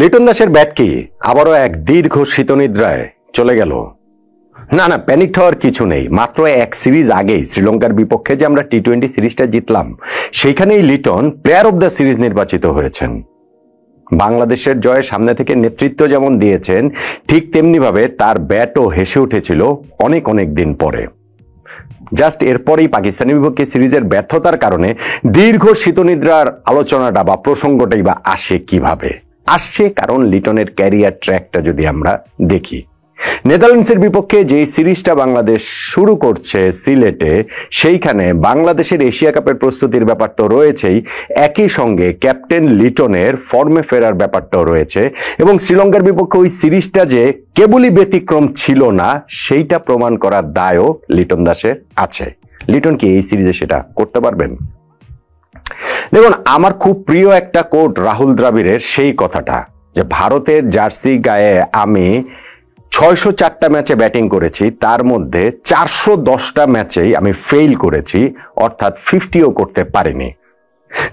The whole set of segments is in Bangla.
লিটন দাসের ব্যাট কি আবারও এক দীর্ঘ শীতনিদ্রায় চলে গেল? না না, প্যানিক হওয়ার কিছু নেই। মাত্র এক সিরিজ আগেই শ্রীলঙ্কার বিপক্ষে যে আমরা টি-20 সিরিজটা জিতলাম, সেইখানেই Liton player of the series নির্বাচিত হয়েছেন। বাংলাদেশের জয়ে সামনে থেকে নেতৃত্ব যেমন দিয়েছেন, ঠিক তেমনি ভাবে তার ব্যাটও হেসে উঠেছিল অনেক অনেক দিন পরে। জাস্ট এরপরেই পাকিস্তানের বিপক্ষে সিরিজের ব্যর্থতার কারণে দীর্ঘ শীতনিদ্রার আলোচনাটা বা প্রসঙ্গটাই বা আসে কিভাবে? আসছে কারণ লিটনের ক্যারিয়ার ট্র্যাকটা যদি আমরা দেখি, নেদারল্যান্ডসের বিপক্ষে যে সিরিজটা বাংলাদেশ শুরু করছে সিলেটে, সেইখানে বাংলাদেশের এশিয়া কাপের প্রস্তুতির ব্যাপার তো রয়েছেই, একই সঙ্গে ক্যাপ্টেন লিটনের ফর্মে ফেরার ব্যাপারটাও রয়েছে। এবং শ্রীলঙ্কার বিপক্ষে ওই সিরিজটা যে কেবলই ব্যতিক্রম ছিল না, সেইটা প্রমাণ করার দায়ও লিটন দাসের আছে। লিটন কি এই সিরিজে সেটা করতে পারবেন? দেখুন, আমার খুব প্রিয় একটা কোট রাহুল দ্রাবিড়ের, সেই কথাটা যে ভারতের জার্সি গায়ে আমি 604টা ম্যাচে ব্যাটিং করেছি, তার মধ্যে 410টা ম্যাচেই আমি ফেল করেছি, অর্থাৎ 50ও করতে পারিনি।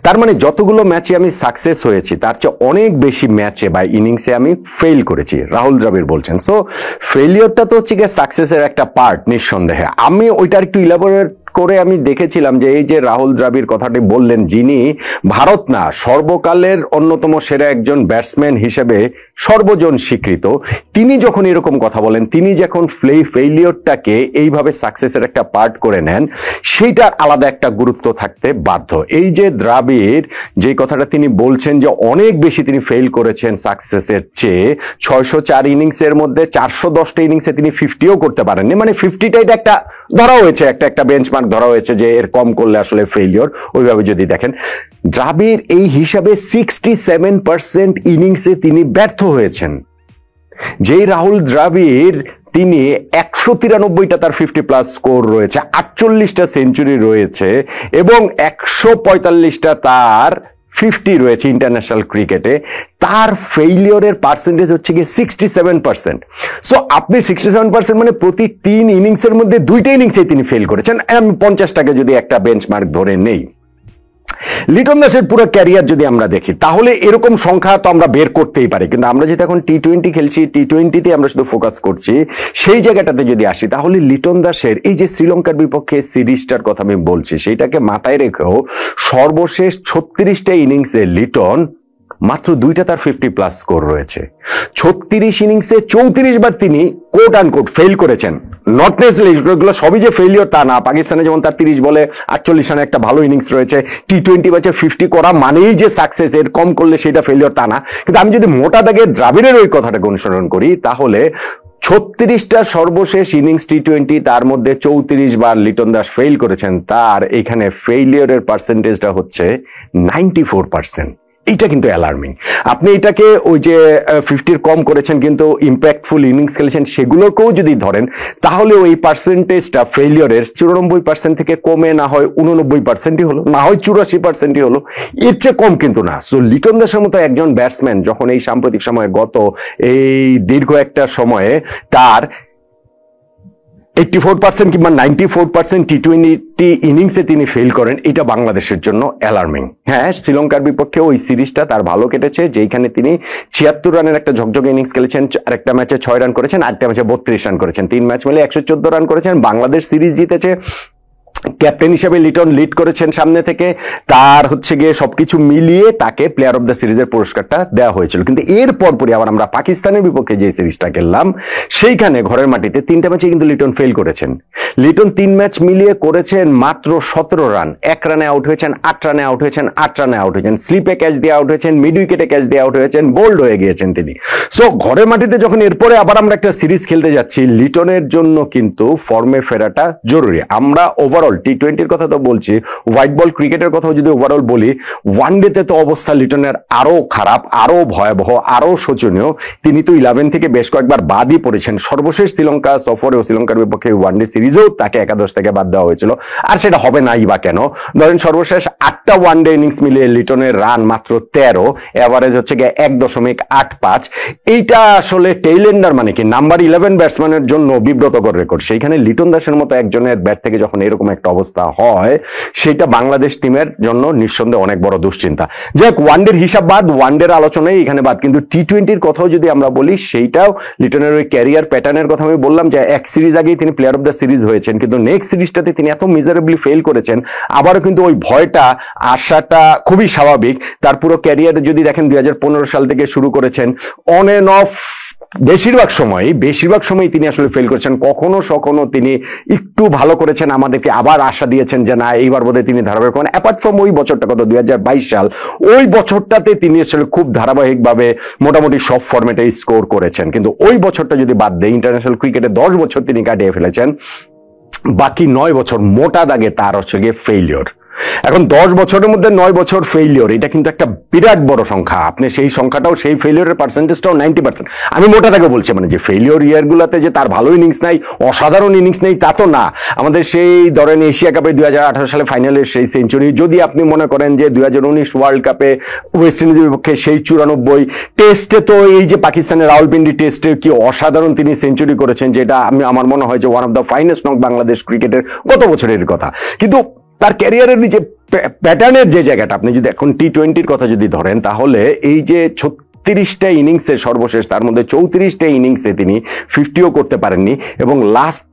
তার মানে যতগুলো ম্যাচে আমি সাকসেস হয়েছি তার চেয়ে অনেক বেশি ম্যাচে বা ইনিংসে আমি ফেল করেছি, রাহুল দ্রাবিড় বলছেন। সো ফেলিওরটা তো হচ্ছে গিয়ে সাকসেসের একটা পার্ট, নিঃসন্দেহে। আমি ওইটার একটু ইলাবোরেট করে আমি দেখেছিলাম যে এই যে রাহুল দ্রাবিড় কথাটি বললেন, যিনি ভারত না সর্বকালের অন্যতম সেরা একজন ব্যাটসম্যান হিসেবে সর্বজন স্বীকৃত, তিনি যখন এরকম কথা বলেন, তিনি যখন ফেইলিওরটাকে এইভাবে সাকসেসের একটা পার্ট করে নেন, সেইটার আলাদা একটা গুরুত্ব থাকতে বাধ্য। এই যে দ্রাবিড় যে কথাটা তিনি বলছেন যে অনেক বেশি তিনি ফেল করেছেন সাকসেসের চেয়ে, 604 ইনিংসের মধ্যে 410টা ইনিংসে তিনি 50ও করতে পারেননি। মানে 50টা এটা একটা ধরা হয়েছে, একটা বেঞ্চমার্ক ধরা হয়েছে যে এর কম করলে আসলে ফেলিওর। ওইভাবে যদি দেখেন, দ্রাবিড় এই হিসাবে 67% ইনিংসে তিনি ব্যর্থ হয়েছেন। যেই রাহুল দ্রাবিড় তিনি 193টা তার 50+ স্কোর রয়েছে, 48টা সেঞ্চুরি রয়েছে এবং 145টা তার 50 রয়েছে ইন্টারন্যাশনাল ক্রিকেটে, তার ফেইলিওরের পার্সেন্টেজ হচ্ছে গিয়ে 67%। সো আপনি 67% মানে প্রতি 3 ইনিংসের মধ্যে 2টা ইনিংসে তিনি ফেল করেছেন। আমি 50টাকে যদি একটা বেঞ্চমার্ক ধরে নেই, লিটন দাসের পুরো ক্যারিয়ার যদি আমরা দেখি, তাহলে এরকম সংখ্যা তো আমরা বের করতেই পারি। কিন্তু আমরা যেটা এখন টি-20 খেলছি, টি-20তে আমরা শুধু ফোকাস করছি, সেই জায়গাটাতে যদি আসি, তাহলে লিটন দাসের এই যে শ্রীলঙ্কার বিপক্ষে সিরিজটার কথা আমি বলছি, সেইটাকে মাথায় রেখেও সর্বশেষ 36টা ইনিংসে লিটন মাত্র 2টা তার 50+ স্কোর রয়েছে। 36 ইনিংসে 34 বার তিনি কোট আনকোট ফেল করেছেন। নট নেসেসারি এগুলো সবই যে ফেলিওর তা না। পাকিস্তানে যেমন তার 30 বলে 48 রানে একটা ভালো ইনিংস রয়েছে, টি-20 ম্যাচে 50 করা মানেই যে সাকসেস, এর কম করলে সেটা ফেলিওর তা না। কিন্তু আমি যদি মোটা দাগে দ্রাবিড়ের ওই কথাটাকে অনুসরণ করি, তাহলে 36টা সর্বশেষ ইনিংস টি-20, তার মধ্যে 34 বার লিটন দাস ফেল করেছেন। তার এখানে ফেইলিওরের পার্সেন্টেজটা হচ্ছে 94%। এইটা কিন্তু অ্যালার্মিং। আপনি এটাকে ওই যে 50 কম করেছেন কিন্তু ইম্প্যাক্টফুল ইনিংস খেলেছেন, সেগুলোকেও যদি ধরেন, তাহলে ওই পার্সেন্টেজটা ফেইলিওরের 94% থেকে কমে না হয় 89%ই হলো, না হয় 84%ই হলো, এর চেয়ে কম কিন্তু না। সো লিটন দাসের মতো একজন ব্যাটসম্যান যখন এই সাম্প্রতিক সময়ে গত এই দীর্ঘ একটা সময়ে তার 84% কিংবা 94% টি-20 ইনিংসে তিনি ফেল করেন, এটা বাংলাদেশের জন্য অ্যালার্মিং। হ্যাঁ, শ্রীলঙ্কার বিপক্ষে ওই সিরিজটা তার ভালো কেটেছে, যেখানে তিনি 76 রানের একটা ঝকঝকে ইনিংস খেলেছেন, আরেকটা ম্যাচে 6 রান করেছেন, আরেকটা ম্যাচে 32 রান করেছেন, 3 ম্যাচ মিলে 114 রান করেছেন। বাংলাদেশ সিরিজ জিতেছে, ক্যাপ্টেন হিসেবে লিটন লিড করেছেন সামনে থেকে, তার হচ্ছে গিয়ে সবকিছু মিলিয়ে তাকে প্লেয়ার অফ দ্য সিরিজের পুরস্কারটা দেওয়া হয়েছিল। কিন্তু এর পরপরই আবার আমরা পাকিস্তানের বিপক্ষে যে সিরিজটা খেললাম, সেইখানে ঘরের মাটিতে 3টা ম্যাচে কিন্তু লিটন ফেল করেছেন। লিটন 3 ম্যাচ মিলিয়ে করেছেন মাত্র 17 রান, 1 রানে আউট হয়েছেন, 8 রানে আউট হয়েছেন, 8 রানে আউট হয়েছেন, স্লিপে ক্যাচ দিয়ে আউট হয়েছেন, মিড উইকেটে ক্যাচ দিয়ে আউট হয়েছেন, বোল্ড হয়ে গিয়েছেন তিনি। সো ঘরের মাটিতে যখন এরপরে আবার আমরা একটা সিরিজ খেলতে যাচ্ছি, লিটনের জন্য কিন্তু ফর্মে ফেরাটা জরুরি। আমরা ওভারঅল টি-20 কথা তো বলছি, হোয়াইট বল ক্রিকেটের কথাও যদি ওভারঅল বলি, ওয়ানডেতে তো অবস্থা লিটনের আরো খারাপ, আরো ভয়াবহ, আরো শোচনীয়। তিনি তো 11 থেকে বেশ কয়েকবার বাদই পড়েছেন। সর্বশেষ শ্রীলঙ্কা সফরেও শ্রীলঙ্কার বিপক্ষে ওয়ানডে সিরিজেও তাকে একাদশ থেকে বাদ দেওয়া হয়েছিল, আর সেটা হবে নাই বা কেন? ধরেন সর্বশেষ 8টা ওয়ানডে ইনিংস মিলিয়ে লিটনের রান মাত্র 13, এভারেজ হচ্ছে গিয়ে 1.85। এইটা আসলে টেইলেন্ডার মানে কি নাম্বার 11 ব্যাটসম্যানের জন্য বিব্রতকর রেকর্ড। সেইখানে লিটন দাসের মতো একজনের ব্যাট থেকে যখন এরকম একটা একটা অবস্থা হয়, সেটা বাংলাদেশ টিমের জন্য নিঃসন্দেহে অনেক বড় দুশ্চিন্তা। যাক, ওয়ানডের হিসাব বাদ, ওয়ানডের আলোচনায় এখানে বাদ, কিন্তু টি-20-র কথাও যদি আমরা বলি, সেইটাও লিটনের ওই ক্যারিয়ার প্যাটার্নের কথা আমি বললাম যে এক সিরিজ আগেই তিনি প্লেয়ার অফ দ্য সিরিজ হয়েছেন, কিন্তু নেক্সট সিরিজটাতে তিনি এত মিজারেবলি ফেল করেছেন, আবারও কিন্তু ওই ভয়টা আসাটা খুবই স্বাভাবিক। তার পুরো ক্যারিয়ারে যদি দেখেন 2015 সাল থেকে শুরু করেছেন, অন এন্ড অফ বেশিরভাগ সময় তিনি আসলে ফেল করেছেন। কখনো তিনি একটু ভালো করেছেন, আমাদেরকে আবার আশা দিয়েছেন যে না এইবার বোধহয় তিনি ধারাবাহিক হন। অ্যাপার্ট ফ্রম ওই বছরটা, কত 2022 সাল, ওই বছরটাতে তিনি আসলে খুব ধারাবাহিকভাবে মোটামুটি সব ফরম্যাটে স্কোর করেছেন। কিন্তু ওই বছরটা যদি বাদ দেয়, ইন্টারন্যাশনাল ক্রিকেটে 10 বছর তিনি কাটিয়ে ফেলেছেন, বাকি 9 বছর মোটা দাগে তার হচ্ছে গিয়ে ফেইলিওর। এখন 10 বছরের মধ্যে 9 বছর ফেইলিওর, এটা কিন্তু একটা বিরাট বড় সংখ্যা। আপনি সেই সংখ্যাটাও, সেই ফেইলিওরের পার্সেন্টেজটাও 90%। আমি মোটা দাগে বলছি, মানে যে ফেইলিওর ইয়ারগুলোতে যে তার ভালো ইনিংস নাই, অসাধারণ ইনিংস নেই, তা তো না। আমাদের সেই ধরেন এশিয়া কাপে 2018 সালে ফাইনালের সেই সেঞ্চুরি, যদি আপনি মনে করেন যে 2019 ওয়ার্ল্ড কাপে ওয়েস্ট ইন্ডিজের বিপক্ষে সেই 94, টেস্টে তো এই যে পাকিস্তানের রাওয়ালপিন্ডি টেস্টে কি অসাধারণ তিনি সেঞ্চুরি করেছেন, যেটা আমার মনে হয় যে one of the finest knock Bangladesh ক্রিকেটের গত বছরের কথা। কিন্তু তার ক্যারিয়ারের যে প্যাটার্নের যে জায়গাটা, আপনি যদি এখন টি-20-র কথা যদি ধরেন, তাহলে এই যে 36টা ইনিংসে সর্বশেষ, তার মধ্যে 34টা ইনিংসে তিনি 50ও করতে পারেননি, এবং লাস্ট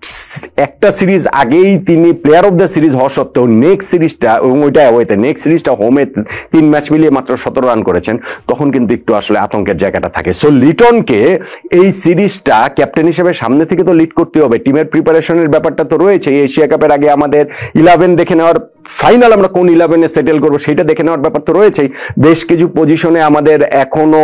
একটা সিরিজ আগেই তিনি প্লেয়ার অফ দ্য সিরিজ হওয়া সত্ত্বেও নেক্সট সিরিজটা, এবং ওইটা অ্যাওয়েতে, নেক্সট সিরিজটা হোমে 3 ম্যাচ মিলিয়ে মাত্র 17 রান করেছেন, তখন কিন্তু একটু আসলে আতঙ্কের জায়গাটা থাকে। সো লিটনকে এই সিরিজটা ক্যাপ্টেন হিসেবে সামনে থেকে তো লিড করতে হবে, টিমের প্রিপারেশনের ব্যাপারটা তো রয়েছে। এশিয়া কাপের আগে আমাদের 11 দেখে নেওয়ার, ফাইনাল আমরা কোন 11-এ সেটেল করবো সেটা দেখে নেওয়ার ব্যাপার তো রয়েছেই। বেশ কিছু পজিশনে আমাদের এখনো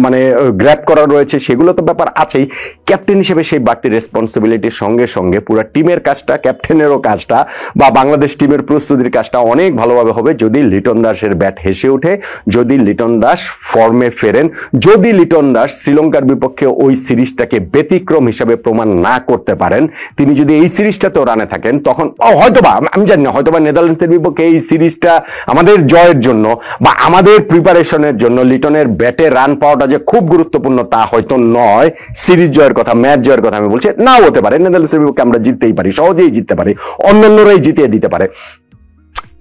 মানে গ্র্যাব করা রয়েছে, সেগুলো তো ব্যাপার আছেই। ক্যাপ্টেন হিসেবে সেই বাড়তি রেসপন্সিবিলিটির সঙ্গে সঙ্গে পুরো টিমের কাজটা, ক্যাপ্টেনেরও কাজটা বা বাংলাদেশ টিমের প্রস্তুতির কাজটা অনেক ভালোভাবে হবে যদি লিটন দাসের ব্যাট হেসে ওঠে, যদি লিটন দাস ফর্মে ফেরেন, যদি লিটন দাস শ্রীলঙ্কার বিপক্ষে ওই সিরিজটাকে ব্যতিক্রম হিসাবে প্রমাণ না করতে পারেন। তিনি যদি এই সিরিজটাতেও রানে থাকেন, তখন হয়তোবা, আমি জানি না, হয়তোবা নেদারল্যান্ডসের বিপক্ষে এই সিরিজটা আমাদের জয়ের জন্য বা আমাদের প্রিপারেশনের জন্য লিটনের ব্যাটে রান পাওয়াটা যে খুব গুরুত্বপূর্ণ তা হয়তো নয়। সিরিজ জয়ের কথা, ম্যাচ জয়ের কথা আমি বলছি, নাও হতে পারে। নেদারল্যান্ডসের বিপক্ষে আমরা জিততেই পারি, সহজেই জিততে পারি, অন্যান্যরাই জিতিয়ে দিতে পারে।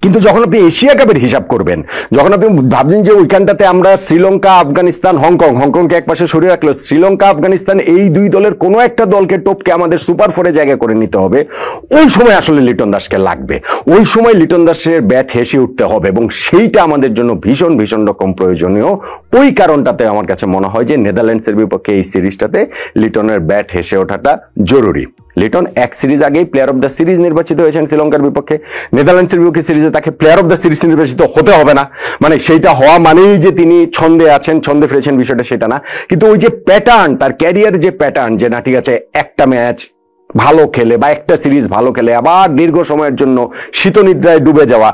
কিন্তু যখন আপনি এশিয়া কাপের হিসাব করবেন, যখন আপনি ভাবছেন যে ওইখানটাতে আমরা শ্রীলঙ্কা, আফগানিস্তান, হংকংকে একপাশে সরিয়ে রাখলো, শ্রীলঙ্কা, আফগানিস্তান এই দুই দলের কোনো একটা দলকে টপকে আমাদের সুপার 4-এ জায়গা করে নিতে হবে, ওই সময় আসলে লিটন দাসকে লাগবে। ওই সময় লিটন দাসের ব্যাট হেসে উঠতে হবে, এবং সেইটা আমাদের জন্য ভীষণ ভীষণ রকম প্রয়োজনীয়। ওই কারণটাতে আমার কাছে মনে হয় যে নেদারল্যান্ডসের বিপক্ষে এই সিরিজটাতে লিটনের ব্যাট হেসে ওঠাটা জরুরি। লিটন এক সিরিজ আগেই প্লেয়ার অফ দ্য সিরিজ নির্বাচিত হয়েছেন শ্রীলঙ্কার বিপক্ষে। নেদারল্যান্ডসের বিপক্ষে সিরিজে তাকে প্লেয়ার অফ দ্য সিরিজ নির্বাচিত হতে হবে না, মানে সেইটা হওয়া মানেই যে তিনি ছন্দে আছেন, ছন্দে ফিরেছেন, বিষয়টা সেটা না। কিন্তু ওই যে প্যাটার্ন, তার ক্যারিয়ার যে প্যাটার্ন, যে না ঠিক আছে একটা ম্যাচ ভালো খেলে বা একটা সিরিজ ভালো খেলে আবার দীর্ঘ সময়ের জন্য শীতনিদ্রায় ডুবে যাওয়া,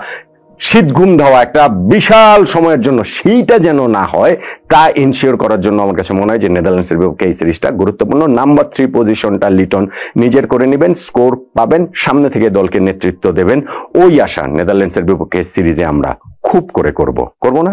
শীত ঘুম ধাওয়া একটা বিশাল সময়ের জন্য, সেইটা যেন না হয়, তা ইনশিওর করার জন্য আমার কাছে মনে হয় যে নেদারল্যান্ডসের বিপক্ষে এই সিরিজটা গুরুত্বপূর্ণ। নাম্বার 3 পজিশনটা লিটন নিজের করে নেবেন, স্কোর পাবেন, সামনে থেকে দলকে নেতৃত্ব দেবেন। ওই আশা নেদারল্যান্ডসের বিপক্ষে সিরিজে আমরা খুব করে করব না?